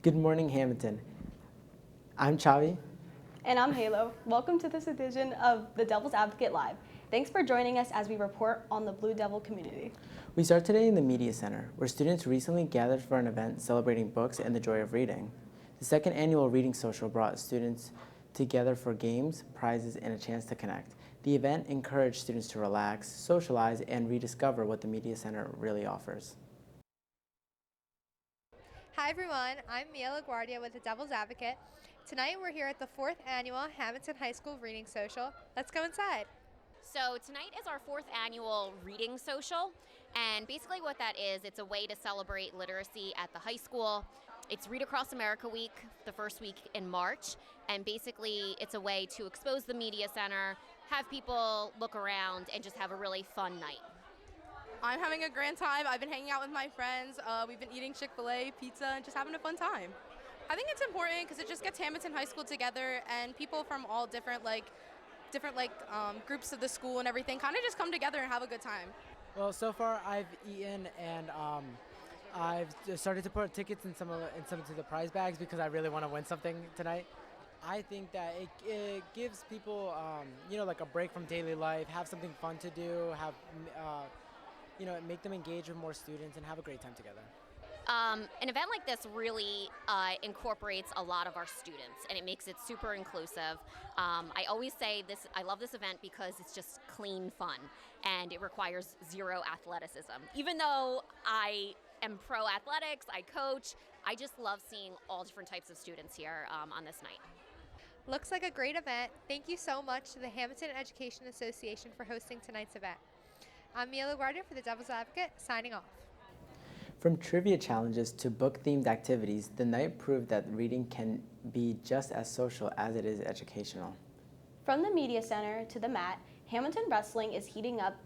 Good morning, Hamilton. I'm Chavi. And I'm Halo. Welcome to this edition of the Devil's Advocate Live. Thanks for joining us as we report on the Blue Devil community. We start today in the Media Center, where students recently gathered for an event celebrating books and the joy of reading. The second annual Reading Social brought students together for games, prizes, and a chance to connect. The event encouraged students to relax, socialize, and rediscover what the Media Center really offers. Hi everyone, I'm Mia LaGuardia with the Devil's Advocate. Tonight we're here at the 4th annual Hamilton High School Reading Social. Let's go inside. So tonight is our 4th annual Reading Social, and basically what that is, it's a way to celebrate literacy at the high school. It's Read Across America Week, the first week in March, and basically it's a way to expose the Media Center, have people look around, and just have a really fun night. I'm having a grand time. I've been hanging out with my friends. We've been eating Chick-fil-A, pizza, and just having a fun time. I think it's important because it just gets Hamilton High School together, and people from all different groups of the school and everything kind of just come together and have a good time. Well, so far I've eaten and I've just started to put tickets in some of the prize bags because I really want to win something tonight. I think that it gives people, like a break from daily life, have something fun to do, make them engage with more students and have a great time together. An event like this really incorporates a lot of our students, and it makes it super inclusive. I always say this, I love this event because it's just clean fun, and it requires zero athleticism. Even though I am pro athletics, I coach, I just love seeing all different types of students here on this night. Looks like a great event. Thank you so much to the Hamilton Education Association for hosting tonight's event. I'm Mia LaGuardia for the Devil's Advocate, signing off. From trivia challenges to book-themed activities, the night proved that reading can be just as social as it is educational. From the Media Center to the mat, Hamilton Wrestling is heating up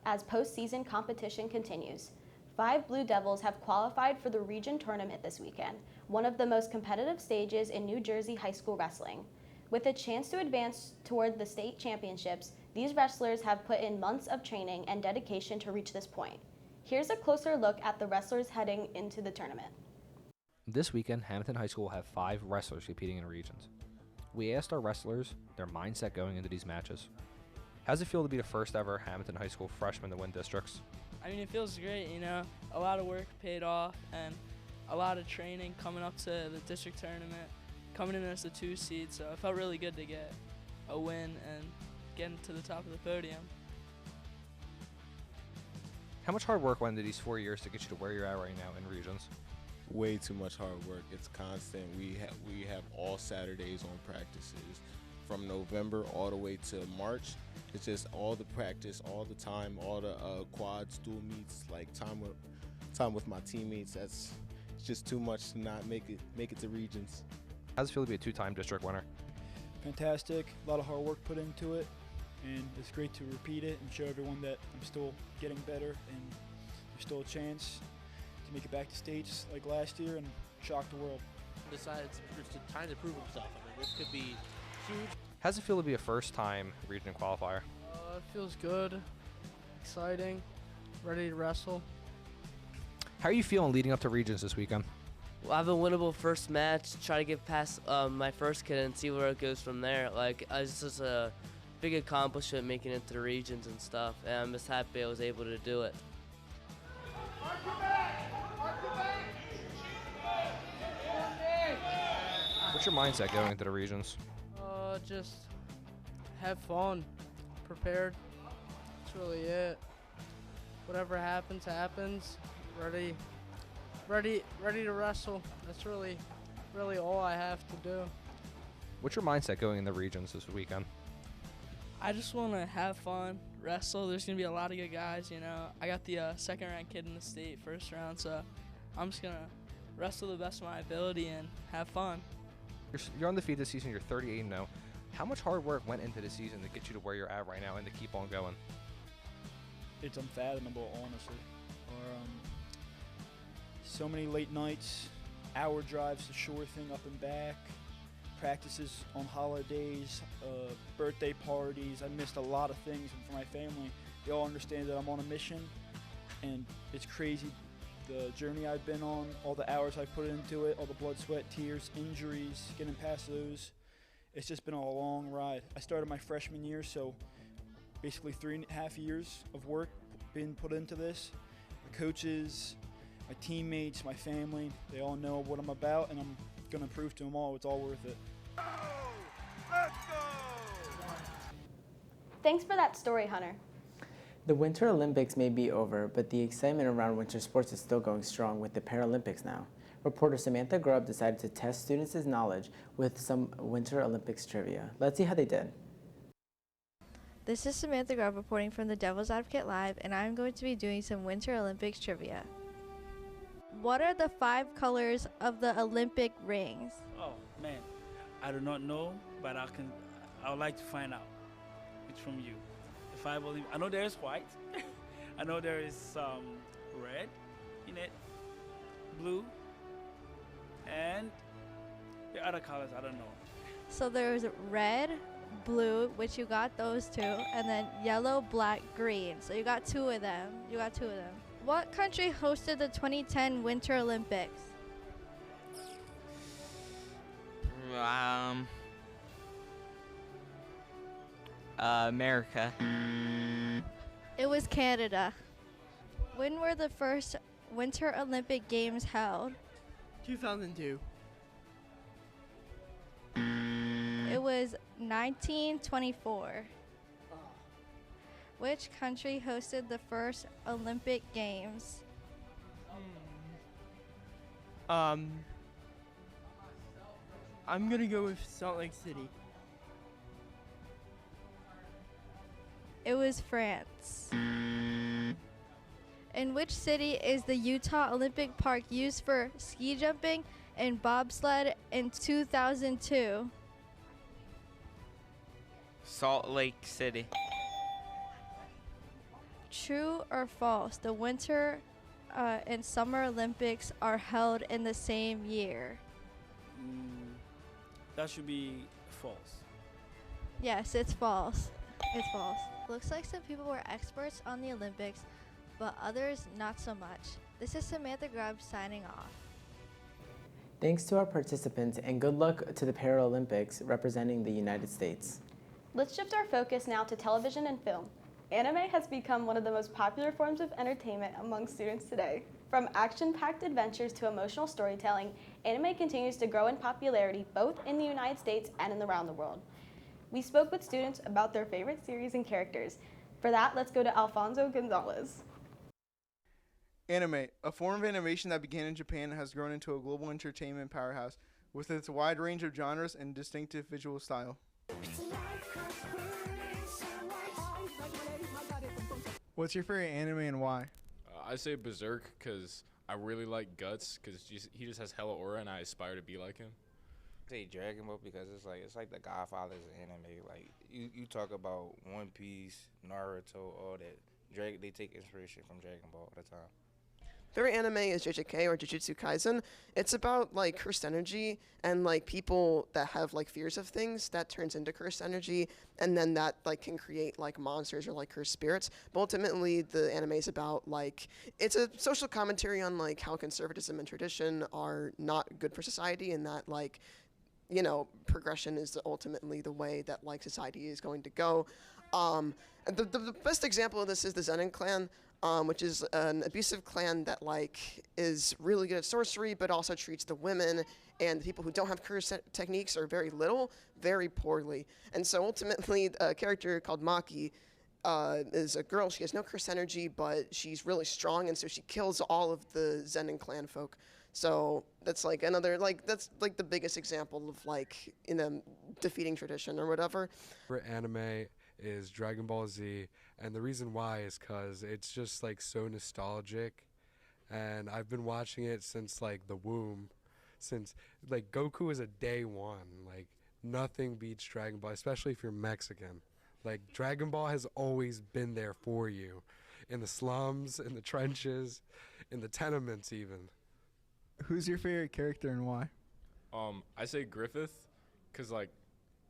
as postseason competition continues. 5 Blue Devils have qualified for the region tournament this weekend, one of the most competitive stages in New Jersey high school wrestling. With a chance to advance toward the state championships, these wrestlers have put in months of training and dedication to reach this point. Here's a closer look at the wrestlers heading into the tournament. This weekend, Hamilton High School will have 5 wrestlers competing in regions. We asked our wrestlers their mindset going into these matches. How does it feel to be the first ever Hamilton High School freshman to win districts? I mean, it feels great, a lot of work paid off and a lot of training coming up to the district tournament, coming in as a 2 seed, so it felt really good to get a win and getting to the top of the podium. How much hard work went into these 4 years to get you to where you're at right now in regions? Way too much hard work. It's constant. We have all Saturdays on practices from November all the way to March. It's just all the practice, all the time, all the quads, dual meets, like time with my teammates. It's just too much to not make it to regions. How does it feel to be a 2-time district winner? Fantastic. A lot of hard work put into it. And it's great to repeat it and show everyone that I'm still getting better and there's still a chance to make it back to states like last year and shock the world. Decided it's time to prove himself. I mean, this could be huge. How does it feel to be a first-time region qualifier? It feels good, exciting, ready to wrestle. How are you feeling leading up to regions this weekend? Well, I have a winnable first match, try to get past my first kid and see where it goes from there. It's just a big accomplishment making it to the regions and stuff, and I'm just happy I was able to do it. What's your mindset going into the regions? Just have fun, prepared. That's really it. Whatever happens, happens. Ready to wrestle. That's really all I have to do. What's your mindset going in the regions this weekend? I just want to have fun, wrestle. There's going to be a lot of good guys, I got the second-ranked kid in the state first round, so I'm just going to wrestle the best of my ability and have fun. You're on the feed this season. You're 38-0. How much hard work went into the season to get you to where you're at right now and to keep on going? It's unfathomable, honestly. So many late nights, hour drives to Shore Thing up and back, practices on holidays, birthday parties. I missed a lot of things, and for my family, they all understand that I'm on a mission, and it's crazy the journey I've been on, all the hours I've put into it, all the blood, sweat, tears, injuries, getting past those. It's just been a long ride. I started my freshman year, so basically 3.5 years of work being put into this. The coaches, my teammates, my family, they all know what I'm about, and I'm going to prove to them all it's all worth it. Thanks for that story, Hunter. The Winter Olympics may be over, but the excitement around winter sports is still going strong with the Paralympics now. Reporter Samantha Grubb decided to test students' knowledge with some Winter Olympics trivia. Let's see how they did. This is Samantha Grubb reporting from the Devil's Advocate Live, and I'm going to be doing some Winter Olympics trivia. What are the 5 colors of the Olympic rings? Oh man, I do not know, but I would like to find out. It's from you. The 5 Olympic. I know there is white. I know there is some red in it, blue, and the other colors I don't know. So there's red, blue, which you got those 2, and then yellow, black, green. So you got 2 of them. What country hosted the 2010 Winter Olympics? America. It was Canada. When were the first Winter Olympic Games held? 2002. It was 1924. Which country hosted the first Olympic Games? I'm gonna go with Salt Lake City. It was France. In which city is the Utah Olympic Park used for ski jumping and bobsled in 2002? Salt Lake City. True or false? The Winter and Summer Olympics are held in the same year. That should be false. Yes, it's false. It's false. Looks like some people were experts on the Olympics, but others not so much. This is Samantha Grubb signing off. Thanks to our participants and good luck to the Paralympics representing the United States. Let's shift our focus now to television and film. Anime has become one of the most popular forms of entertainment among students today. From action-packed adventures to emotional storytelling, anime continues to grow in popularity both in the United States and around the world. We spoke with students about their favorite series and characters. For that, let's go to Alfonso Gonzalez. Anime, a form of animation that began in Japan, has grown into a global entertainment powerhouse with its wide range of genres and distinctive visual style. What's your favorite anime and why? I say Berserk because I really like Guts because he just has hella aura and I aspire to be like him. I say Dragon Ball because it's like the Godfather's of anime. Like you talk about One Piece, Naruto, all that. They take inspiration from Dragon Ball all the time. Favorite anime is JJK or Jujutsu Kaisen. It's about like cursed energy and like people that have like fears of things that turns into cursed energy, and then that like can create like monsters or like cursed spirits. But ultimately, the anime is about like it's a social commentary on like how conservatism and tradition are not good for society, and that like progression is ultimately the way that like society is going to go. The best example of this is the Zenin clan. Which is an abusive clan that like is really good at sorcery, but also treats the women and the people who don't have curse techniques or very poorly. And so ultimately, a character called Maki is a girl. She has no curse energy, but she's really strong, and so she kills all of the Zenin clan folk. So that's like that's like the biggest example of like defeating tradition or whatever. For anime is Dragon Ball Z, and the reason why is because it's just like so nostalgic, and I've been watching it since like the womb, since like Goku is a day one. Like nothing beats Dragon Ball, especially if you're Mexican. Like Dragon Ball has always been there for you, in the slums, in the trenches, in the tenements even. Who's your favorite character and why? I say Griffith, cause like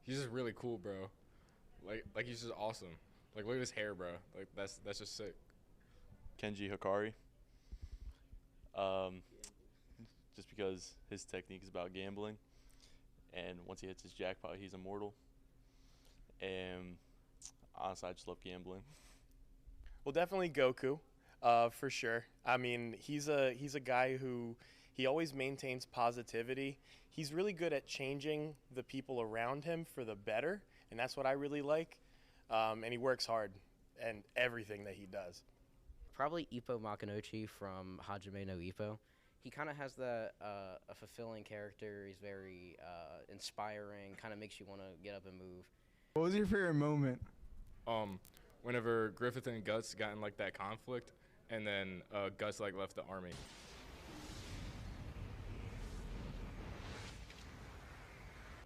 he's just really cool, bro. Like he's just awesome. Like look at his hair, bro. Like that's just sick. Kenji Hikari. just because his technique is about gambling, and once he hits his jackpot, he's immortal. And honestly, I just love gambling. Well, definitely Goku, for sure. I mean, he's a guy who he always maintains positivity. He's really good at changing the people around him for the better, and that's what I really like. And he works hard in everything that he does. Probably Ippo Makinochi from Hajime no Ippo. He kind of has a fulfilling character. He's very inspiring, kind of makes you want to get up and move. What was your favorite moment? Whenever Griffith and Guts got in like that conflict, and then Guts like left the army.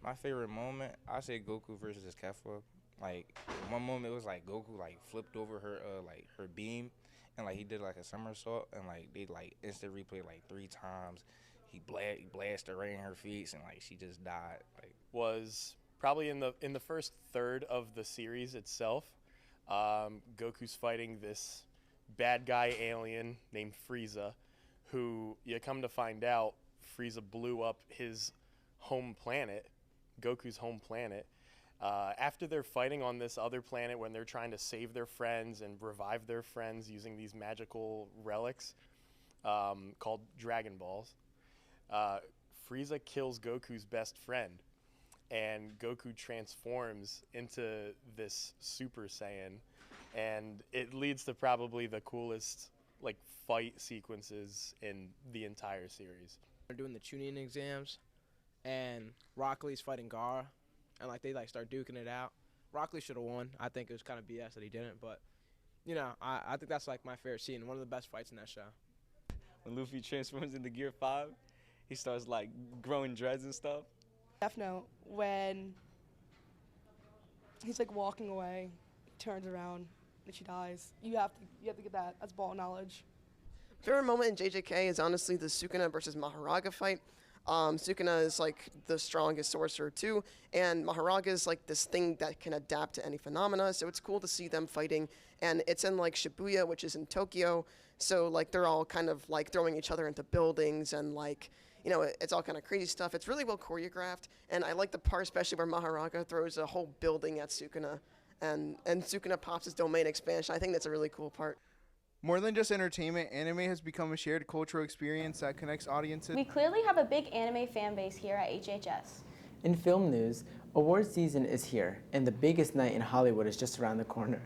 My favorite moment, I say Goku versus Kefla. Like one moment it was like Goku like flipped over her beam, and like he did like a somersault, and like they like instant replay like 3 times. He blasted right in her face, and like she just died. Like was probably in the first third of the series itself. Goku's fighting this bad guy alien named Frieza, who you come to find out Frieza blew up his home planet, Goku's home planet. After they're fighting on this other planet when they're trying to save their friends and revive their friends using these magical relics called Dragon Balls, Frieza kills Goku's best friend, and Goku transforms into this Super Saiyan, and it leads to probably the coolest like fight sequences in the entire series. They're doing the Chunin exams, and Rock Lee's fighting Gaara, and like they like start duking it out. Rock Lee should have won. I think it was kind of BS that he didn't, but you know, I think that's like my favorite scene, one of the best fights in that show. When Luffy transforms into Gear 5, he starts like growing dreads and stuff. Death Note, when he's like walking away, he turns around and she dies. You have to get that as ball knowledge. Favorite moment in JJK is honestly the Sukuna versus Maharaga fight. Sukuna is like the strongest sorcerer too, and Maharaga is like this thing that can adapt to any phenomena, so it's cool to see them fighting. And it's in like Shibuya, which is in Tokyo, so like they're all kind of like throwing each other into buildings, and like, you know, it's all kind of crazy stuff. It's really well choreographed, and I like the part especially where Maharaga throws a whole building at Sukuna, and Sukuna pops his domain expansion. I think that's a really cool part. More than just entertainment, anime has become a shared cultural experience that connects audiences. We clearly have a big anime fan base here at HHS. In film news, award season is here, and the biggest night in Hollywood is just around the corner.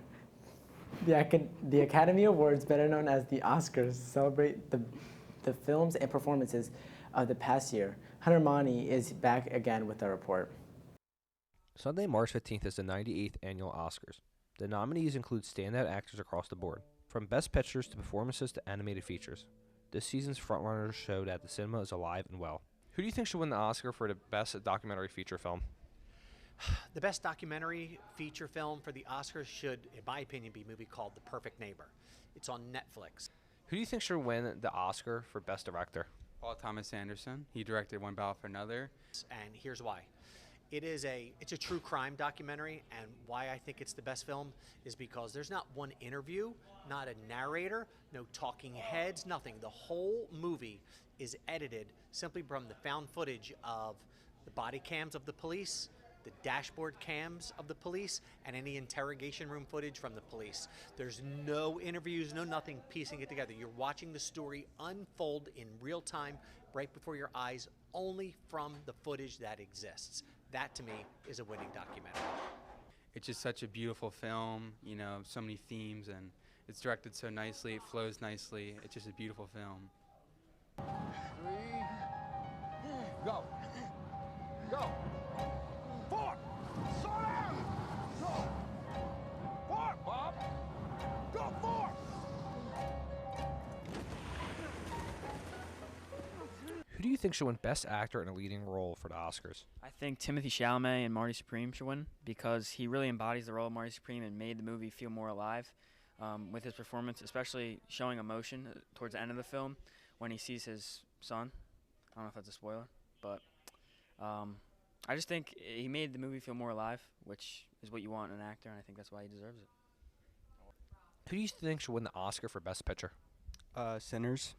The Academy Awards, better known as the Oscars, celebrate the films and performances of the past year. Hunter Mani is back again with a report. Sunday, March 15th is the 98th annual Oscars. The nominees include standout actors across the board, from best pictures to performances to animated features. This season's frontrunners showed that the cinema is alive and well. Who do you think should win the Oscar for the best documentary feature film? The best documentary feature film for the Oscars should, in my opinion, be a movie called The Perfect Neighbor. It's on Netflix. Who do you think should win the Oscar for best director? Paul Thomas Anderson. He directed One Battle for Another. And here's why. It's a true crime documentary, and why I think it's the best film is because there's not one interview, not a narrator, no talking heads, nothing. The whole movie is edited simply from the found footage of the body cams of the police, the dashboard cams of the police, and any interrogation room footage from the police. There's no interviews, no nothing piecing it together. You're watching the story unfold in real time right before your eyes, only from the footage that exists. That, to me, is a winning documentary. It's just such a beautiful film, you know, so many themes, and it's directed so nicely, it flows nicely. It's just a beautiful film. 3, go. Go. 4, slow down. Go. 4, Bob. Go 4. Who do you think should win best actor in a leading role for the Oscars? I think Timothy Chalamet and Marty Supreme should win because he really embodies the role of Marty Supreme and made the movie feel more alive with his performance, especially showing emotion towards the end of the film when he sees his son. I don't know if that's a spoiler, but I just think he made the movie feel more alive, which is what you want in an actor, and I think that's why he deserves it. Who do you think should win the Oscar for best picture? Sinners.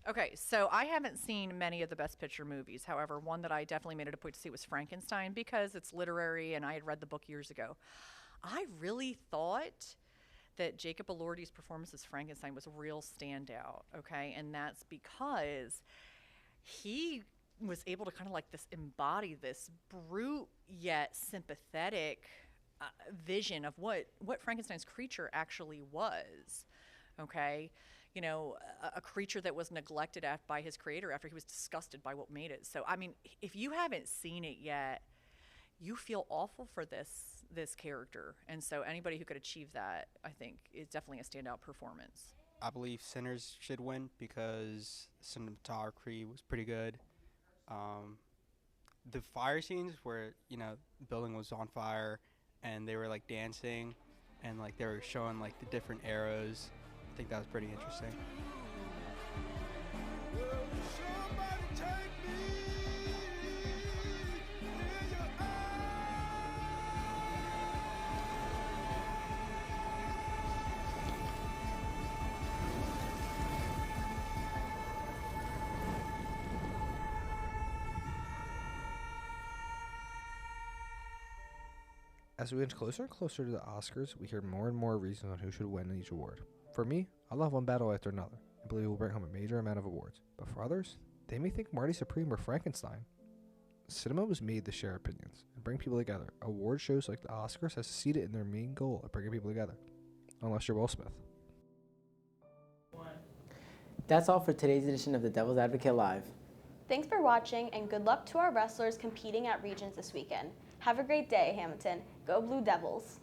Okay, so I haven't seen many of the Best Picture movies. However, one that I definitely made it a point to see was Frankenstein because it's literary and I had read the book years ago. I really thought that Jacob Elordi's performance as Frankenstein was a real standout, okay? And that's because he was able to kind of like embody this brute yet sympathetic vision of what Frankenstein's creature actually was, okay? You know, a creature that was neglected by his creator after he was disgusted by what made it. So, I mean, if you haven't seen it yet, you feel awful for this character. And so anybody who could achieve that, I think, is definitely a standout performance. I believe Sinners should win because cinematography was pretty good. The fire scenes where, you know, the building was on fire and they were like dancing and like they were showing like the different arrows. I think that was pretty interesting. As we inch closer and closer to the Oscars, we hear more and more reasons on who should win each award. For me, I love one battle after another and believe it will bring home a major amount of awards. But for others, they may think Marty Supreme or Frankenstein. Cinema was made to share opinions and bring people together. Award shows like the Oscars has succeeded in their main goal of bringing people together. Unless you're Will Smith. That's all for today's edition of the Devil's Advocate Live. Thanks for watching, and good luck to our wrestlers competing at Regions this weekend. Have a great day, Hamilton. Go Blue Devils!